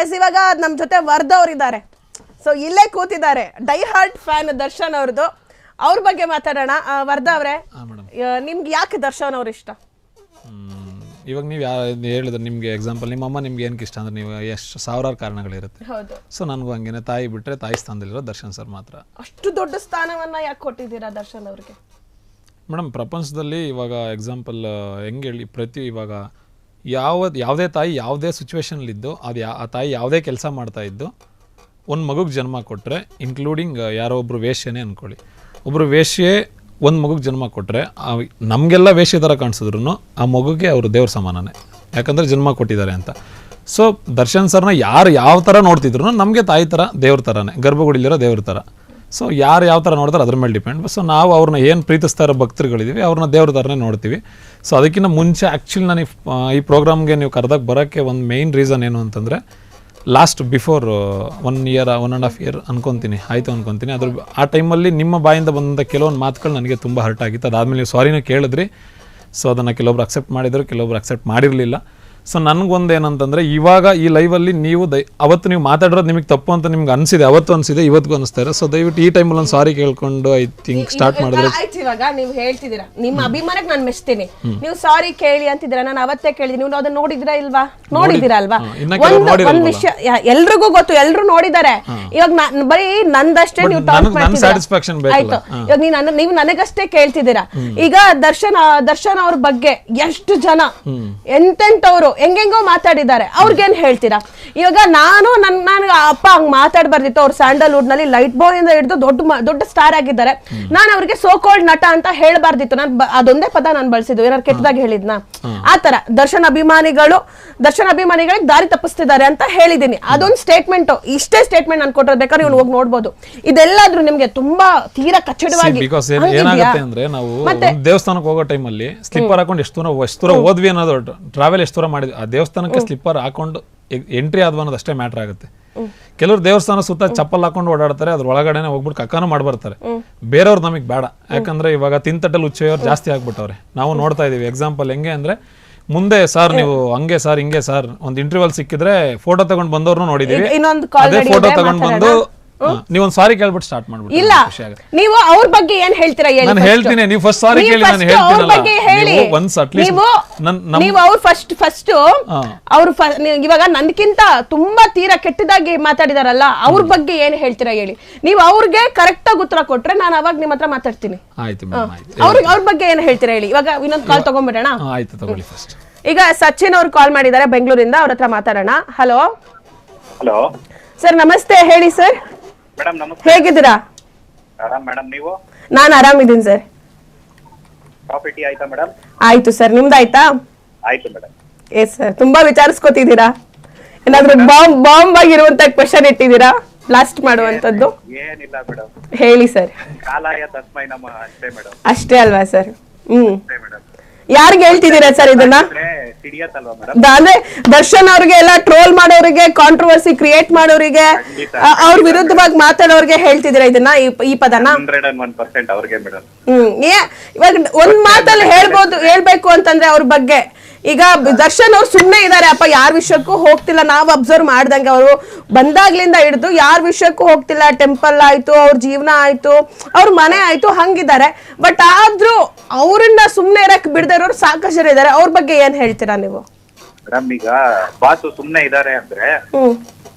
S, ಇವಾಗ ನಮ್ಮ ಜೊತೆ ವರ್ಧ ಅವರಿದ್ದಾರೆ. ಸೊ ಇಲ್ಲೇ ಕೂತಿದ್ದಾರೆ, ಡೈ ಹಾರ್ಟ್ ಫ್ಯಾನ್ ದರ್ಶನ್ ಅವ್ರದ್ದು. ಅವ್ರ ಬಗ್ಗೆ ಮಾತಾಡೋಣ. ವರ್ಧ ಅವರೇ, ನಿಮ್ಗೆ ಯಾಕೆ ದರ್ಶನ್ ಅವ್ರು ಇಷ್ಟ? ಇವಾಗ ನೀವು ಹೇಳಿದ್ರೆ ನಿಮಗೆ ಎಕ್ಸಾಂಪಲ್, ನಿಮ್ಮ ಅಮ್ಮ ನಿಮ್ಗೆ ಏನಕ್ಕೆ ಇಷ್ಟ ಅಂದ್ರೆ ನೀವು ಎಷ್ಟು ಸಾವಿರಾರು ಕಾರಣಗಳಿರುತ್ತೆ. ಸೊ ನನಗೂ ಹಂಗೇನೆ, ತಾಯಿ ಬಿಟ್ಟರೆ ತಾಯಿ ಸ್ಥಾನದಲ್ಲಿರೋ ದರ್ಶನ್ ಸರ್ ಮಾತ್ರ. ಅಷ್ಟು ದೊಡ್ಡ ಸ್ಥಾನವನ್ನ ಯಾಕೆ ಕೊಟ್ಟಿದ್ದೀರಾ ದರ್ಶನ್ ಅವ್ರಿಗೆ? ಮೇಡಮ್, ಪ್ರಪಂಚದಲ್ಲಿ ಇವಾಗ ಎಕ್ಸಾಂಪಲ್ ಹೆಂಗೆ ಹೇಳಿ, ಇವಾಗ ಯಾವುದೇ ತಾಯಿ ಯಾವುದೇ ಸಿಚುವೇಶನ್ಲಿದ್ದು ಆ ತಾಯಿ ಯಾವುದೇ ಕೆಲಸ ಮಾಡ್ತಾ ಇದ್ದು ಒಂದು ಮಗುಗೆ ಜನ್ಮ ಕೊಟ್ಟರೆ, ಇನ್ಕ್ಲೂಡಿಂಗ್ ಯಾರೋ ಒಬ್ಬರು ವೇಶ್ಯನೇ ಅಂದ್ಕೊಳ್ಳಿ, ಒಬ್ಬರು ವೇಶ್ಯೆ ಒಂದು ಮಗುಗೆ ಜನ್ಮ ಕೊಟ್ಟರೆ ನಮಗೆಲ್ಲ ವೇಶ್ಯ ಥರ ಕಾಣಿಸಿದ್ರು ಆ ಮಗುಗೆ ಅವರು ದೇವ್ರ ಸಮಾನನೇ, ಯಾಕಂದರೆ ಜನ್ಮ ಕೊಟ್ಟಿದ್ದಾರೆ ಅಂತ. ಸೊ ದರ್ಶನ್ ಸರ್ನ ಯಾರು ಯಾವ ಥರ ನೋಡ್ತಿದ್ರು ನಮಗೆ ತಾಯಿ ಥರ ದೇವ್ರ ಥರನೇ, ಗರ್ಭಗುಡಿಲಿರೋ ದೇವ್ರ ಥರ. ಸೊ ಯಾರು ಯಾವ ಥರ ನೋಡ್ತಾರೆ ಅದ್ರ ಮೇಲೆ ಡಿಪೆಂಡ್. ಸೊ ನಾವು ಅವ್ರನ್ನ ಏನು ಪ್ರೀತಿಸ್ತಾ ಇರೋ ಭಕ್ತರುಗಳಿದ್ದೀವಿ, ಅವ್ರನ್ನ ದೇವ್ರ ಥರನೇ ನೋಡ್ತೀವಿ. ಸೊ ಅದಕ್ಕಿಂತ ಮುಂಚೆ ಆ್ಯಕ್ಚುಲಿ ನಾನು ಈ ಪ್ರೋಗ್ರಾಮ್ಗೆ ನೀವು ಕರೆದಾಗ ಬರೋಕ್ಕೆ ಒಂದು ಮೇಯ್ನ್ ರೀಸನ್ ಏನು ಅಂತಂದರೆ, ಲಾಸ್ಟ್ ಬಿಫೋರ್ 1 year 1.5 year ಅನ್ಕೊತೀನಿ ಆಯಿತು ಅನ್ಕೊತೀನಿ. ಅದ್ರ ಆ ಟೈಮಲ್ಲಿ ನಿಮ್ಮ ಬಾಯಿಂದ ಬಂದಂಥ ಕೆಲವೊಂದು ಮಾತುಗಳು ನನಗೆ ತುಂಬ ಹರ್ಟ್ ಆಗಿತ್ತು. ಅದಾದಮೇಲೆ ನೀವು ಸಾರಿನೂ ಕೇಳಿದ್ರಿ. ಸೊ ಅದನ್ನು ಕೆಲವೊಬ್ರು ಅಕ್ಸೆಪ್ಟ್ ಮಾಡಿದ್ರು, ಕೆಲವೊಬ್ರು ಅಕ್ಸೆಪ್ಟ್ ಮಾಡಿರಲಿಲ್ಲ. ಸೊ ನನಗೊಂದು ಏನಂತಂದರೆ, ಇವಾಗ ಈ ಲೈವಲ್ಲಿ ನೀವು ಅವತ್ತು ನೀವು ಮಾತಾಡಿರೋದು ನಿಮಗೆ ತಪ್ಪು ಅಂತ ನಿಮ್ಗೆ ಅನಿಸಿದೆ, ಅವತ್ತು ಅನಿಸಿದೆ, ಇವತ್ತಿಗೂ ಅನಿಸ್ತಾರೆ. ಸೊ ದಯವಿಟ್ಟು ಈ ಟೈಮಲ್ಲಿ ಒಂದು ಸಾರಿ ಕೇಳ್ಕೊಂಡು ಐ ಥಿಂಕ್ ಸ್ಟಾರ್ಟ್ ಮಾಡಿದ್ರೆ ಆಯ್ತು. ಇವಾಗ ನೀವು ಹೇಳ್ತಿದ್ದೀರಾ, ನಿಮ್ಮ ಅಭಿಮಾನಕ್ಕೆ ನಾನು ಮೆಚ್ತೀನಿ, ನೀವು ಸಾರಿ ಕೇಳಿ ಅಂತಿದ್ದೀರಾ. ನಾನು ಅವತ್ತೇ ಕೇಳಿದ್ದೀನಿ, ನೀವು ಅದನ್ನ ನೋಡಿದಿರಾ ಇಲ್ವಾ? ನೋಡಿದಿರಾ ಅಲ್ವಾ? ಒಂದ್ ವಿಷಯ ಎಲ್ರಿಗೂ ಗೊತ್ತು, ಎಲ್ರು ನೋಡಿದ್ದಾರೆ. ಇವಾಗ ಬರೀ ನಂದಷ್ಟೇ ನೀವು ಟಾಕ್ ಮಾಡ್ತಿದ್ದೀರಾ, ಆಯ್ತು. ಇವಾಗ ನೀವು ನನಗಷ್ಟೇ ಕೇಳ್ತಿದ್ದೀರಾ. ಈಗ ದರ್ಶನ್ ಅವ್ರ ಬಗ್ಗೆ ಎಷ್ಟು ಜನ ಎಂತೆಂಟವ್ರು ಹೆಂಗೆಂಗೋ ಮಾತಾಡಿದ್ದಾರೆ, ಅವ್ರಿಗೇನ್ ಹೇಳ್ತೀರಾ? ಇವಾಗ ನಾನು ಅಪ್ಪ ಹಂಗ್ ಮಾತಾಡ್ಬಾರ್ದಿತ್ತು. ಅವ್ರು ಸ್ಯಾಂಡಲ್ವುಡ್ ನಲ್ಲಿ ಲೈಟ್ ಬಾಯ್ ಇಂದ ಹಿಡಿದು ದೊಡ್ಡ ಸ್ಟಾರ್ ಆಗಿದ್ದಾರೆ. ನಾನು ಅವ್ರಿಗೆ ಸೋ ಕಾಲ್ಡ್ ನಟ ಅಂತ ಹೇಳ್ಬಾರ್ದಿತ್ತು. ನಾನು ಅದೊಂದೇ ಪದ ನಾನು ಬಳಸಿದ್ದು, ಏನಾದ್ರು ಕೆಟ್ಟದಾಗಿ ಹೇಳಿದ್ನಾ? ಆತರ ದರ್ಶನ್ ಅಭಿಮಾನಿಗಳಿಗೆ ದಾರಿ ತಪ್ಪಿಸ್ತಿದ್ದಾರೆ ಅಂತ ಹೇಳಿದೀನಿ. ಅದೊಂದು ಸ್ಟೇಟ್ಮೆಂಟ್, ಇಷ್ಟೇ ಸ್ಟೇಟ್ಮೆಂಟ್ ನಾನು ಕೊಟ್ಟರೆ ಬೇಕಾದ್ರೆ ಇವ್ನು ಹೋಗಿ ನೋಡ್ಬೋದು. ಇದೆಲ್ಲಾದ್ರೂ ನಿಮ್ಗೆ ತುಂಬಾ ತೀರಾ ಕಚ್ಚಡವಾಗಿ ಏನಾಗುತ್ತೆ ಅಂದ್ರೆ, ನಾವು ದೇವಸ್ಥಾನಕ್ಕೆ ಹೋಗೋ ಟೈಮಲ್ಲಿ ಸ್ಲಿಪ್ಪರ್ ಹಾಕೊಂಡು ಎಷ್ಟು ದೂರ ಹೋದ್ವಿ ಅನ್ನೋದು, ಟ್ರಾವೆಲ್ ಎಷ್ಟು ದೂರ ಮಾಡಿದ್ವಿ, ಆ ದೇವಸ್ಥಾನಕ್ಕೆ ಸ್ಲಿಪ್ಪರ್ ಹಾಕೊಂಡು ಎಂಟ್ರಿ ಆದ್ವ ಅನ್ನೋದು ಅಷ್ಟೇ ಮ್ಯಾಟರ್ ಆಗುತ್ತೆ. ಕೆಲವರು ದೇವಸ್ಥಾನ ಸುತ್ತ ಚಪ್ಪಲ್ ಹಾಕೊಂಡು ಓಡಾಡ್ತಾರೆ, ಅದ್ರ ಒಳಗಡೆನೆ ಹೋಗ್ಬಿಟ್ಟು ಕಕ್ಕನೂ ಮಾಡ್ಬರ್ತಾರೆ. ಬೇರೆಯವ್ರು ನಮಗೆ ಬೇಡ, ಯಾಕಂದ್ರೆ ಇವಾಗ ತಿಂತಟ್ಟಲ್ಲಿ ಹುಚ್ಚೆಯವ್ರು ಜಾಸ್ತಿ ಆಗ್ಬಿಟ್ಟವ್ರೆ. ನಾವು ನೋಡ್ತಾ ಇದೀವಿ. ಎಕ್ಸಾಂಪಲ್ ಹೆಂಗೆ ಅಂದ್ರೆ, ಮುಂದೆ ಸರ್ ನೀವು ಹಂಗೆ ಸರ್ ಹಿಂಗೆ ಸರ್ ಒಂದು ಇಂಟರ್ವ್ಯೂಲ್ ಸಿಕ್ಕಿದ್ರೆ ಫೋಟೋ ತಗೊಂಡ್ ಬಂದವ್ರನ್ನ ನೋಡಿದೀವಿ. ಅದೇ ಫೋಟೋ ತಗೊಂಡ್ ಬಂದು ನೀವೊಂದು ಸಾರಿ ಕೇಳ್ಬಿಟ್ಟು ಸ್ಟಾರ್ಟ್ ಮಾಡ್ಬಿಟ್ಟು ಇಲ್ಲ, ನೀವು ಅವ್ರ ಬಗ್ಗೆ ಏನ್ ಹೇಳ್ತೀರಾ ಹೇಳಿ? ನಾನು ಹೇಳ್ತೀನಿ, ನೀವು ಫಸ್ಟ್ ಸಾರಿ ಕೇಳಿ, ನಾನು ಹೇಳ್ತೀನಲ್ಲ. ಒನ್ಸ್ ಅಟ್ಲೀಸ್ಟ್ ನೀವು ಅವ್ರು ಫಸ್ಟ್ ಅವ್ರು ಇವಾಗ ನನ್ಕಿಂತ ತುಂಬಾ ತೀರಾ ಕೆಟ್ಟದಾಗಿ ಮಾತಾಡಿದಾರಲ್ಲ, ಅವ್ರ ಬಗ್ಗೆ ಏನ್ ಹೇಳ್ತೀರಾ ಹೇಳಿ? ನೀವು ಅವ್ರಿಗೆ ಕರೆಕ್ಟ್ ಆಗಿ ಉತ್ತರ ಕೊಟ್ರೆ ನಾನು ಅವಾಗ ನಿಮ್ಮ ಹತ್ರ ಮಾತಾಡ್ತೀನಿ. ಆಯ್ತು, ಅವ್ರ ಬಗ್ಗೆ ಏನ್ ಹೇಳ್ತೀರಾ ಹೇಳಿ? ಇವಾಗ ಇನ್ನೊಂದು ಕಾಲ್ ತಗೊಂಡ್ಬಿಡೋಣ. ಆಯ್ತು, ತಗೊಳ್ಳಿ ಫಸ್ಟ್. ಈಗ ಸಚಿನ್ ಅವ್ರು ಕಾಲ್ ಮಾಡಿದ್ದಾರೆ ಬೆಂಗಳೂರಿಂದ, ಅವ್ರ ಹತ್ರ ಮಾತಾಡೋಣ. ಹಲೋ ಸರ್, ನಮಸ್ತೆ. ಹೇಳಿ ಸರ್, ಹೇಗಿದ್ದೀರಾ? ನಾನು ಆರಾಮಿದ್ದೀನಿ ಸರ್. ಆಯ್ತು ಸರ್, ನಿಮ್ದಾಯ್ತಾ? Yes sir. ತುಂಬಾ ವಿಚಾರಿಸ್ಕೊತಿದ್ದೀರಾ, ಏನಾದ್ರೂ ಬಾಂಬ್ ಆಗಿರುವಂತ ಕ್ವೆಶನ್ ಇಟ್ಟಿದ್ದೀರಾ, ಬ್ಲಾಸ್ಟ್ ಮಾಡುವಂತದ್ದು? ಹೇಳಿ ಸರ್. ಅಷ್ಟೇ ಅಲ್ವಾ ಸರ್? ಯಾರಿಗೆ ಹೇಳ್ತಿದ್ದೀರಾ ಸರ್ ಇದನ್ನ? ಅಂದ್ರೆ ದರ್ಶನ್ ಅವ್ರಿಗೆ ಎಲ್ಲ ಟ್ರೋಲ್ ಮಾಡೋರಿಗೆ, ಕಾಂಟ್ರವರ್ಸಿ ಕ್ರಿಯೇಟ್ ಮಾಡೋರಿಗೆ, ಅವ್ರ ವಿರುದ್ಧವಾಗಿ ಮಾತಾಡೋರಿಗೆ ಹೇಳ್ತಿದ್ದೀರಾ ಇದನ್ನ, ಈ ಪದನ? ಇವಾಗ ಒಂದ್ ಮಾತಲ್ಲಿ ಹೇಳ್ಬೇಕು ಅಂತಂದ್ರೆ ಅವ್ರ ಬಗ್ಗೆ, ಈಗ ದರ್ಶನ್ ಅವ್ರು ಸುಮ್ನೆ ಇದಾರೆ ಅಪ್ಪ, ಯಾರ ವಿಷಯಕ್ಕೂ ಹೋಗ್ತಿಲ್ಲ. ನಾವು ಅಬ್ಸರ್ವ್ ಮಾಡ್ದಂಗೆ ಅವರು ಬಂದಾಗ್ಲಿಂದ ಹಿಡಿದು ಯಾರ ವಿಷಯಕ್ಕೂ ಹೋಗ್ತಿಲ್ಲ. ಟೆಂಪಲ್ ಆಯ್ತು, ಅವ್ರ ಜೀವನ ಆಯ್ತು, ಅವ್ರ ಮನೆ ಆಯ್ತು, ಹಂಗಿದ್ದಾರೆ. ಬಟ್ ಆದ್ರೂ ಅವ್ರನ್ನ ಸುಮ್ನೆ ಇರಕ್ ಬಿಡದೇ ಇರೋರು ಸಾಕಷ್ಟು ಜನ ಇದಾರೆ. ಅವ್ರ ಬಗ್ಗೆ ಏನ್ ಹೇಳ್ತೀರಾ ನೀವು? ಮೇಡಮ್, ಈಗ ಬಾಸು ಸುಮ್ನೆ ಇದಾರೆ ಅಂದ್ರೆ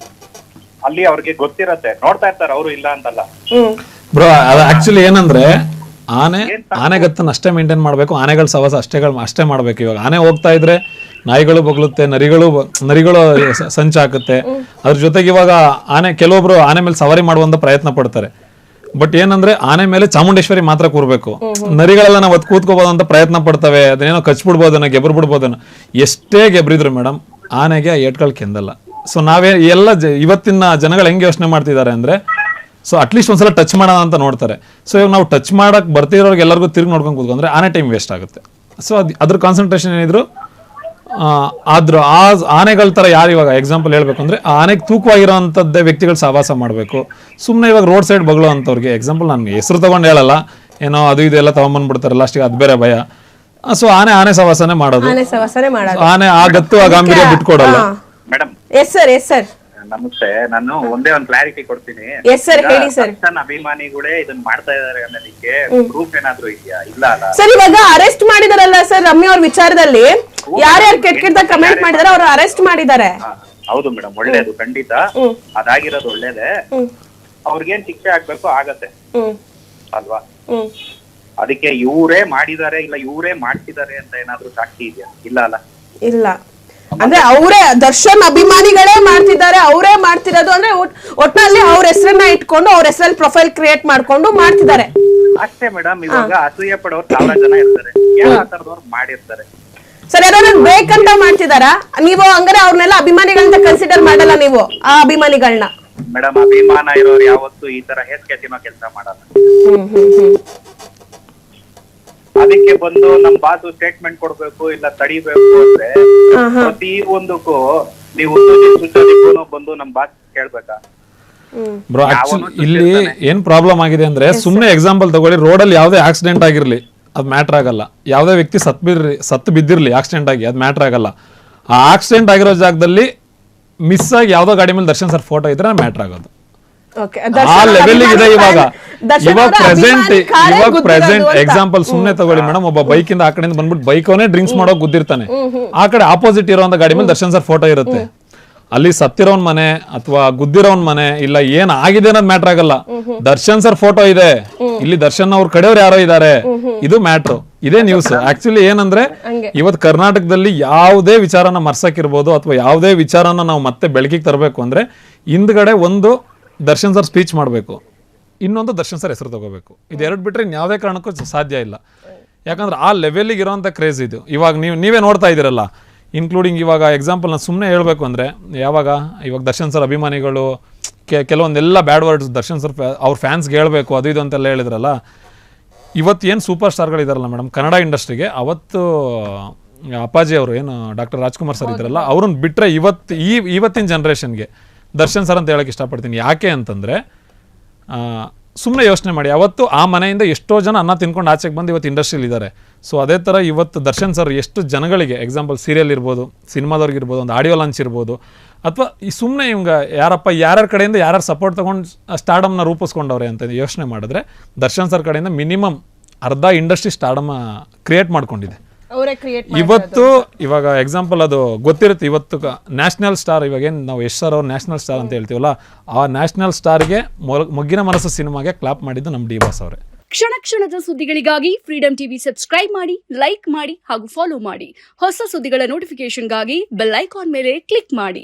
ಅಲ್ಲಿ ಅವ್ರಿಗೆ ಗೊತ್ತಿರತ್ತೆ, ನೋಡ್ತಾ ಇರ್ತಾರೆ, ಅವರು ಇಲ್ಲ ಅಂತಲ್ಲ ಬ್ರೋ. ಅದು ಆಕ್ಚುಲಿ ಏನಂದ್ರೆ, ಆನೆಗತ್ತನ್ನ ಅಷ್ಟೇ ಮೇಂಟೈನ್ ಮಾಡಬೇಕು, ಆನೆಗಳ ಸವಾಸ ಅಷ್ಟೇ ಮಾಡ್ಬೇಕು. ಇವಾಗ ಆನೆ ಹೋಗ್ತಾ ಇದ್ರೆ ನಾಯಿಗಳು ಬೊಗಳುತ್ತೆ, ನರಿಗಳು ಸಂಚ ಹಾಕುತ್ತೆ. ಅದ್ರ ಜೊತೆಗೆ ಇವಾಗ ಕೆಲವೊಬ್ರು ಆನೆ ಮೇಲೆ ಸವಾರಿ ಮಾಡುವಂತ ಪ್ರಯತ್ನ ಪಡ್ತಾರೆ. ಬಟ್ ಏನಂದ್ರೆ, ಆನೆ ಮೇಲೆ ಚಾಮುಂಡೇಶ್ವರಿ ಮಾತ್ರ ಕೂರ್ಬೇಕು. ನರಿಗಳೆಲ್ಲ ನಾವು ಕೂತ್ಕೋಬಹುದು ಅಂತ ಪ್ರಯತ್ನ ಪಡ್ತವೆ, ಅದನ್ನೇನೋ ಕಚ್ಬಿಡ್ಬೋದನ್ನ, ಗೆಬ್ರು ಬಿಡ್ಬೋದನ್ನ. ಎಷ್ಟೇ ಗೆಬ್ರಿದ್ರು ಮೇಡಮ್, ಆನೆಗೆ ಏಟ್ಗಳು ಕೆಂದಲ್ಲ. ಸೊ ನಾವೇ ಎಲ್ಲ ಇವತ್ತಿನ ಜನಗಳು ಹೆಂಗೆ ಯೋಚನೆ ಮಾಡ್ತಿದ್ದಾರೆ ಅಂದ್ರೆ, ಸೊ ಅಟ್ಲೀಸ್ಟ್ ಒಂದ್ಸಲ ಟಚ್ ಮಾಡೋಣ ಅಂತ ನೋಡ್ತಾರೆ. ಸೊ ಇವಾಗ ನಾವು ಟಚ್ ಮಾಡಕ್ ಬರ್ತಿರೋರ್ಗೆ ಎಲ್ಲರಿಗೂ ತಿರುಗಿ ನೋಡ್ಕೊಂಡು ಕೂತ್ಕೊಂಡ್ರೆ ಆನೆ ಟೈಮ್ ವೇಸ್ಟ್ ಆಗುತ್ತೆ. ಸೊ ಅದ್ರ ಕಾನ್ಸಂಟ್ರೇಷನ್ ಏನಿದ್ರು ಆನೆಗಳ ತರ ಯಾರು, ಇವಾಗ ಎಕ್ಸಾಂಪಲ್ ಹೇಳ್ಬೇಕು ಅಂದ್ರೆ, ಆನೆಗೆ ತೂಕವಾಗಿರೋಂಥದ್ದೇ ವ್ಯಕ್ತಿಗಳು ಸಹವಾಸ ಮಾಡಬೇಕು. ಸುಮ್ಮನೆ ಇವಾಗ ರೋಡ್ ಸೈಡ್ ಬಗ್ಳೋ ಅಂತವ್ರಿಗೆ, ಎಕ್ಸಾಂಪಲ್ ನಾನು ಹೆಸರು ತಗೊಂಡು ಹೇಳಲ್ಲ, ಏನೋ ಅದು ಇದೆಲ್ಲ ತಗೊಂಡ್ಬಂದ್ಬಿಡ್ತಾರೆ ಲಾಸ್ಟಿಗೆ, ಅದು ಬೇರೆ ಭಯ. ಸೊ ಆನೆ ಸಹವಾಸನೆ ಮಾಡೋದು. ಆನೆ ಆ ಗತ್ತು ಆ ಗಾಂಭೀರ್ಯ ಬಿಟ್ಕೊಡಲ್ಲ. Yes sir. ನಮಸ್ತೆ. ನಾನು ಒಂದೇ ಒಂದು ಕ್ಲಾರಿಟಿ ಕೊಡ್ತೀನಿ. ಎಸ್ ಸರ್, ಹೇಳಿ ಸರ್. ದರ್ಶನ್ ಅಭಿಮಾನಿಗಳೇ ಇದನ್ನ ಮಾಡ್ತಾ ಇದಾರೆ ಅನ್ನೋದಕ್ಕೆ ಪ್ರೂಫ್ ಏನಾದ್ರು ಇದೆಯಾ? ಇಲ್ಲ ಅಲ್ಲ ಸರ್, ಇವಾಗ ಅರೆಸ್ಟ್ ಮಾಡಿದಾರಲ್ಲ ಸರ್ ರಮ್ಯಾ ಅವ್ರ ವಿಚಾರದಲ್ಲಿ, ಯಾರ್ಯಾರು ಕೆಟ್ಟ ಕಮೆಂಟ್ ಮಾಡಿದಾರೆ ಅವ್ರು ಅರೆಸ್ಟ್ ಮಾಡಿದ್ದಾರೆ. ಹೌದು ಮೇಡಮ್, ಒಳ್ಳೇದು, ಖಂಡಿತ ಅದಾಗಿರೋದು ಒಳ್ಳೇದೇ. ಅವ್ರಿಗೇನ್ ಶಿಕ್ಷೆ ಆಗ್ಬೇಕು ಆಗತ್ತೆ ಅಲ್ವಾ? ಅದಕ್ಕೆ ಇವರೇ ಮಾಡಿದ್ದಾರೆ ಇಲ್ಲ ಇವರೇ ಮಾಡ್ತಿದ್ದಾರೆ ಅಂತ ಏನಾದ್ರು ಸಾಕ್ಷಿ ಇದೆಯಾ? ಇಲ್ಲ ಅಲ್ಲ. ಇಲ್ಲ ಅಂದ್ರೆ ಅವರೇ ದರ್ಶನ್ ಅಭಿಮಾನಿಗಳೇ ಮಾಡ್ತಿದ್ದಾರೆ, ಅವರೇ ಮಾಡ್ತಿರೋದು ಅಂದ್ರೆ ಒಟ್ನಲ್ಲಿ ಅವ್ರ ಹೆಸರನ್ನ ಇಟ್ಕೊಂಡು ಅವ್ರ ಹೆಸರಲ್ಲಿ ಪ್ರೊಫೈಲ್ ಕ್ರಿಯೇಟ್ ಮಾಡ್ಕೊಂಡು ಮಾಡ್ತಿದ್ದಾರೆ ಅಷ್ಟೇ ಮೇಡಮ್. ಇವಾಗ ಅಸೂಯೆ ಪಡೋರು 1000 ಜನ ಇರ್ತಾರೆ, ಆ ತರದವ್ರು ಮಾಡಿರ್ತಾರೆ. ಸರ್, ಯಾರು ಬೇಕಂತ ಮಾಡ್ತಿದಾರಾ ನೀವು? ಹಂಗಾರೆ ಅವ್ರನ್ನೆಲ್ಲ ಅಭಿಮಾನಿಗಳಂತ ಕನ್ಸಿಡರ್ ಮಾಡಲ್ಲ ನೀವು ಆ ಅಭಿಮಾನಿಗಳನ್ನ? ಮೇಡಮ್, ಅಭಿಮಾನ ಇರೋರು ಯಾವತ್ತು ಈ ತರ ಹೇಸಿಗೆ ತಿನ್ನೋ ಕೆಲಸ ಮಾಡಲ್ಲ. ಅದಕ್ಕೆ ಬಂದು ನಮ್ ಬಾಸು ಸ್ಟೇಟ್ಮೆಂಟ್ ಕೊಡ್ಬೇಕು ಇಲ್ಲ ತಡಿಬೇಕು ಅಂದ್ರೆ ಪ್ರತಿ ಒಂದಕ್ಕೂ ನೀವು ಸುತ್ತೋದಿಕ್ಕೂ ಬಂದು ನಮ್ ಬಾಸ್ ಕೇಳ್ಬೇಕಾ? ಬ್ರೋ, ಆಕ್ಚುಲಿ ಇಲ್ಲಿ ಏನ್ ಪ್ರಾಬ್ಲಮ್ ಆಗಿದೆ ಅಂದ್ರೆ, ಸುಮ್ನೆ ಎಕ್ಸಾಂಪಲ್ ತಗೊಳ್ಳಿ, ರೋಡಲ್ಲಿ ಯಾವ್ದೇ ಆಕ್ಸಿಡೆಂಟ್ ಆಗಿರ್ಲಿ ಅದ್ ಮ್ಯಾಟರ್ ಆಗಲ್ಲ. ಯಾವ್ದೇ ವ್ಯಕ್ತಿ ಸತ್ತು ಬಿದ್ದಿರ್ಲಿ ಆಕ್ಸಿಡೆಂಟ್ ಆಗಿ, ಅದ್ ಮ್ಯಾಟರ್ ಆಗಲ್ಲ. ಆ ಆಕ್ಸಿಡೆಂಟ್ ಆಗಿರೋ ಜಾಗದಲ್ಲಿ ಮಿಸ್ ಆಗಿ ಯಾವ್ದೋ ಗಾಡಿ ಮೇಲೆ ದರ್ಶನ್ ಸರ್ ಫೋಟೋ ಇದ್ರೆ ಮ್ಯಾಟರ್ ಆಗೋದು. ಆ ಲೆವೆಲ್ ಇದೆ ಇವಾಗ ಪ್ರೆಸೆಂಟ್ ಎಕ್ಸಾಂಪಲ್ ಸುಮ್ನೆ ತಗೊಳ್ಳಿ ಮೇಡಮ್, ಒಬ್ಬ ಬೈಕ್ ಇಂದ ಆ ಕಡೆಯಿಂದ ಬಂದ್ಬಿಟ್ಟು ಬೈಕ್ ಅವನೇ ಡ್ರಿಂಕ್ಸ್ ಮಾಡೋ ಗುದ್ದಿರ್ತಾನೆ, ಆ ಕಡೆ ಆಪೋಸಿಟ್ ಇರೋಂತ ಗಾಡಿ ಮೇಲೆ ದರ್ಶನ್ ಸರ್ ಫೋಟೋ ಇರುತ್ತೆ. ಅಲ್ಲಿ ಸತ್ತಿರೋನ್ ಮನೆ ಅಥವಾ ಗುದ್ದಿರೋನ್ ಮನೆ ಇಲ್ಲ ಏನ್ ಆಗಿದೆ ಅನ್ನೋದು ಮ್ಯಾಟರ್ ಆಗಲ್ಲ. ದರ್ಶನ್ ಸರ್ ಫೋಟೋ ಇದೆ, ಇಲ್ಲಿ ದರ್ಶನ್ ಅವ್ರ ಕಡೆಯವ್ರು ಯಾರೋ ಇದಾರೆ, ಇದು ಮ್ಯಾಟ್ರು. ಇದೇ ನ್ಯೂಸ್. ಆಕ್ಚುಲಿ ಏನಂದ್ರೆ, ಇವತ್ತು ಕರ್ನಾಟಕದಲ್ಲಿ ಯಾವುದೇ ವಿಚಾರನ ಮರ್ಸಕ್ಕಿರ್ಬೋದು ಅಥವಾ ಯಾವುದೇ ವಿಚಾರನ ನಾವು ಮತ್ತೆ ಬೆಳಕಿಗೆ ತರಬೇಕು ಅಂದ್ರೆ, ಹಿಂದ್ಗಡೆ ಒಂದು ದರ್ಶನ್ ಸರ್ ಸ್ಪೀಚ್ ಮಾಡಬೇಕು, ಇನ್ನೊಂದು ದರ್ಶನ್ ಸರ್ ಹೆಸರು ತಗೋಬೇಕು. ಇದೆರಡು ಬಿಟ್ರೆ ಯಾವುದೇ ಕಾರಣಕ್ಕೂ ಸಾಧ್ಯ ಇಲ್ಲ. ಯಾಕಂದ್ರೆ ಆ ಲೆವೆಲಿಗೆ ಇರೋಂಥ ಕ್ರೇಜ್ ಇದು. ಇವಾಗ ನೀವೇ ನೋಡ್ತಾ ಇದ್ದೀರಲ್ಲ, ಇನ್ಕ್ಲೂಡಿಂಗ್ ಇವಾಗ ಎಕ್ಸಾಂಪಲ್ ನಾನು ಸುಮ್ಮನೆ ಹೇಳ್ಬೇಕು ಅಂದರೆ, ಇವಾಗ ದರ್ಶನ್ ಸರ್ ಅಭಿಮಾನಿಗಳು ಕೆಲವೊಂದೆಲ್ಲ ಬ್ಯಾಡ್ ವರ್ಡ್ಸ್ ದರ್ಶನ್ ಸರ್ ಅವ್ರ ಫ್ಯಾನ್ಸ್ಗೆ ಹೇಳಬೇಕು ಅದು ಇದು ಅಂತೆಲ್ಲ ಹೇಳಿದ್ರಲ್ಲ. ಇವತ್ತು ಏನು ಸೂಪರ್ ಸ್ಟಾರ್ಗಳಿದಾರಲ್ಲ ಮೇಡಮ್ ಕನ್ನಡ ಇಂಡಸ್ಟ್ರಿಗೆ, ಅವತ್ತು ಅಪ್ಪಾಜಿ ಅವರು ಏನು ಡಾಕ್ಟರ್ ರಾಜ್ಕುಮಾರ್ ಸರ್ ಇದ್ರಲ್ಲ, ಅವ್ರನ್ನ ಬಿಟ್ಟರೆ ಇವತ್ತಿನ ಜನ್ರೇಷನ್ಗೆ ದರ್ಶನ್ ಸರ್ ಅಂತ ಹೇಳಕ್ಕೆ ಇಷ್ಟಪಡ್ತೀನಿ. ಯಾಕೆ ಅಂತಂದರೆ, ಸುಮ್ಮನೆ ಯೋಚನೆ ಮಾಡಿ, ಅವತ್ತು ಆ ಮನೆಯಿಂದ ಎಷ್ಟೋ ಜನ ಅನ್ನ ತಿನ್ಕೊಂಡು ಆಚೆಗೆ ಬಂದು ಇವತ್ತು ಇಂಡಸ್ಟ್ರಿಯಲ್ಲಿ ಇದ್ದಾರೆ. ಸೊ ಅದೇ ಥರ ಇವತ್ತು ದರ್ಶನ್ ಸರ್ ಎಷ್ಟು ಜನಗಳಿಗೆ, ಎಕ್ಸಾಂಪಲ್ ಸೀರಿಯಲ್ ಇರ್ಬೋದು, ಸಿನಿಮಾದವ್ರಿಗೆ ಒಂದು ಆಡಿಯೋ ಲಾಂಚ್ ಇರ್ಬೋದು, ಅಥವಾ ಈ ಸುಮ್ಮನೆ ಇವಂಗ ಯಾರ್ಯಾರ ಕಡೆಯಿಂದ ಯಾರ್ಯಾರು ಸಪೋರ್ಟ್ ತೊಗೊಂಡು ಸ್ಟಾರ್ಡಮ್ನ ರೂಪಿಸ್ಕೊಂಡವ್ರೆ ಅಂತ ಯೋಚನೆ ಮಾಡಿದ್ರೆ, ದರ್ಶನ್ ಸರ್ ಕಡೆಯಿಂದ ಮಿನಿಮಮ್ ಅರ್ಧ ಇಂಡಸ್ಟ್ರಿ ಸ್ಟಾರ್ಡಮ್ ಕ್ರಿಯೇಟ್ ಮಾಡ್ಕೊಂಡಿದೆ ಇವತ್ತು. ಇವಾಗ ಎಕ್ಸಾಂಪಲ್ ಅದು ಗೊತ್ತಿರುತ್ತೆ, ಇವತ್ತು ನ್ಯಾಷನಲ್ ಸ್ಟಾರ್, ಇವಾಗ ಏನು ನಾವು ಯಶ್ ಸರ್ ಅವ್ರು ನ್ಯಾಷನಲ್ ಸ್ಟಾರ್ ಅಂತ ಹೇಳ್ತೀವಲ್ಲ, ಆ ನ್ಯಾಷನಲ್ ಸ್ಟಾರ್ಗೆ ಮೊಗ್ಗಿನ ಮನಸ್ಸು ಸಿನಿಮಾಗೆ ಕ್ಲಾಪ್ ಮಾಡಿದ್ದು ನಮ್ಮ ಡಿ ಬಾಸ್ ಅವರೇ. ಕ್ಷಣ ಕ್ಷಣದ ಸುದ್ದಿಗಳಿಗಾಗಿ ಫ್ರೀಡಂ ಟಿವಿ ಸಬ್ಸ್ಕ್ರೈಬ್ ಮಾಡಿ, ಲೈಕ್ ಮಾಡಿ ಹಾಗೂ ಫಾಲೋ ಮಾಡಿ. ಹೊಸ ಸುದ್ದಿಗಳ ನೋಟಿಫಿಕೇಶನ್ಗಾಗಿ ಬೆಲ್ ಐಕಾನ್ ಮೇಲೆ ಕ್ಲಿಕ್ ಮಾಡಿ.